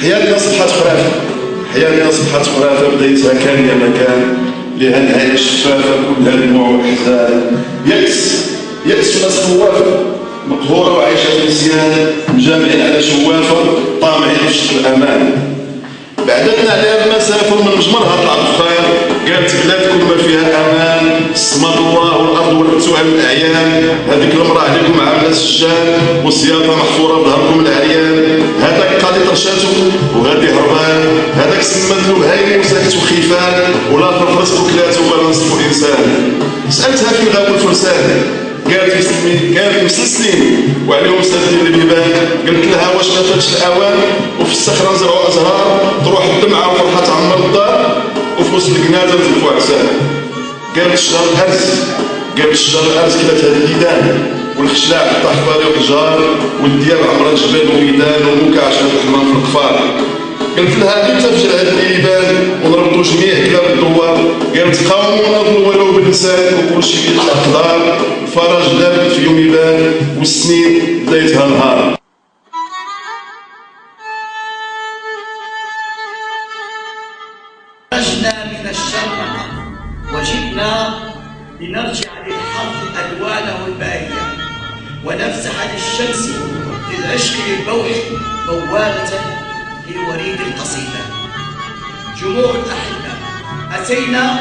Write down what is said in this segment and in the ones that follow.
حياتنا صبحت خرافة، حياتنا صبحت خرافة، بدايتها كان يا مكان، لها نهاية شفافة كلها دموع وأحزان، يأس وناس خوافة مقهورة وعايشة في نسيان، مجامعين على شوافة طامعين في شط الأمان. بعدنا عليها بما سافر من مجمرها طلع بخير، قالت بلادكم ما فيها امان، السما الله والارض ولبتوها من الاعيان، هذيك المراه عليكم عامله سجان، والسياطه محفوره بظهركم العريان، هذاك قاضي طرشاتو وغادي هربان، هذاك سمات له هايم وساكتو خيفان، ولا فرفرسكو كلاتو ولا نصفو انسان. سالتها فين غابوا الفرسان، قالت مسلسلين وعليهم سادين البيبان، قالت لها واش ما فاتش الاوان، وفي الصخره نزرعوا ازهار تروح الدمعه وفرحه تعمر الدار، وفي وسط الجنازه نزلفوا عسان. قالت الشجر الارز، قالت الشجر الارز كلات هاد الديدان، والخشلاع قطع حفاري وحجار، والدياب عمرها جبال وميدان، وموكا عشان الحمام في القفار. قلت لها امتى فجر هاد الليبان ونردوا جميع كلاب الدوار، قالت قاوموا ونضلوا ولو باللسان، وكلشي بيد الاقدار، الفرج دابت في يوم يبان، والسنين بدايتها نهار. خرجنا من الشرق وجئنا لنرجع للحرب ألوانه الباهية، ونفسح للشمس للعشق للبوح بوابة للوريد القصيدة. جموع الأحبة، أتينا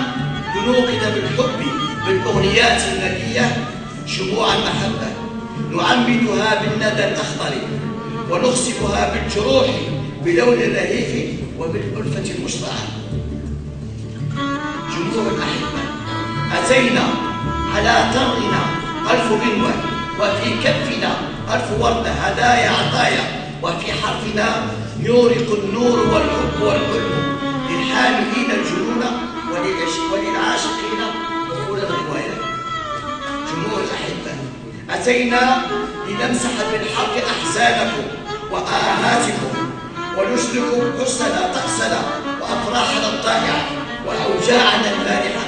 لنوقد بالحب بالأغنيات النبية شموع المحبة، نعمدها بالندى الأخضر ونخسفها بالجروح بلون الرهيف وبالألفة المشتعة. جموع الأحبة، أتينا على ترنا ألف غنوة، وفي كفنا ألف وردة هدايا عطايا، وفي حرفنا يورق النور والحب والحلم، للحاملين الجنون وللعاشقين دخول الرواية. جموع الأحبة، أتينا لنمسح بالحق أحزانكم وآهاتكم، ونشرك حسننا تأسنا وأفراحنا الطائعة وأوجاعنا البارحة،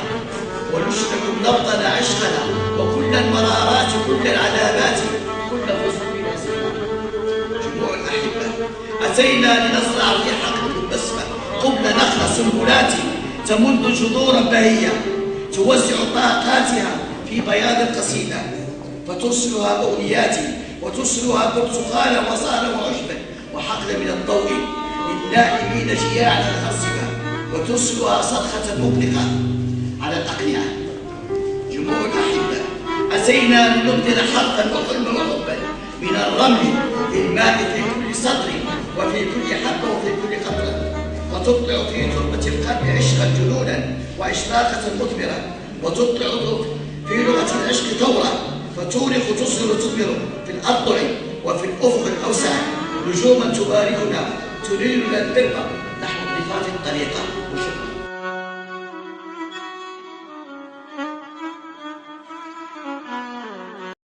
ونشرك نبضنا عشقنا وكل المرارات كل العذابات كل فصولنا سيئة. جموع الأحبة، أتينا لنزرع في حقل البسمة قبل نخل سنبلات تمد جذورا بهية، توزع طاقاتها في بياض القصيدة، فترسلها أغنياتي وترسلها برتقالا وصالا وعشبا وحقلا من الضوء للنائمين جياعا الأرصفة، وترسلها صرخة مقلقة على الأقنعة. جموع الأحبة، أتينا لنبدل حرفا وحلما وحبا من الرمل للماء في كل صدر وفي كل حبة وفي كل قطرة، وتطلع في تربة القلب عشقا جنونا وإشراقة مثمرة، وتطلع في لغة العشق ثورة، فتورق تصهر تثمر في الأضلع وفي الأفق الأوسع، نجوما تباركنا تنيرنا البر نحو الضفاف الطريقة.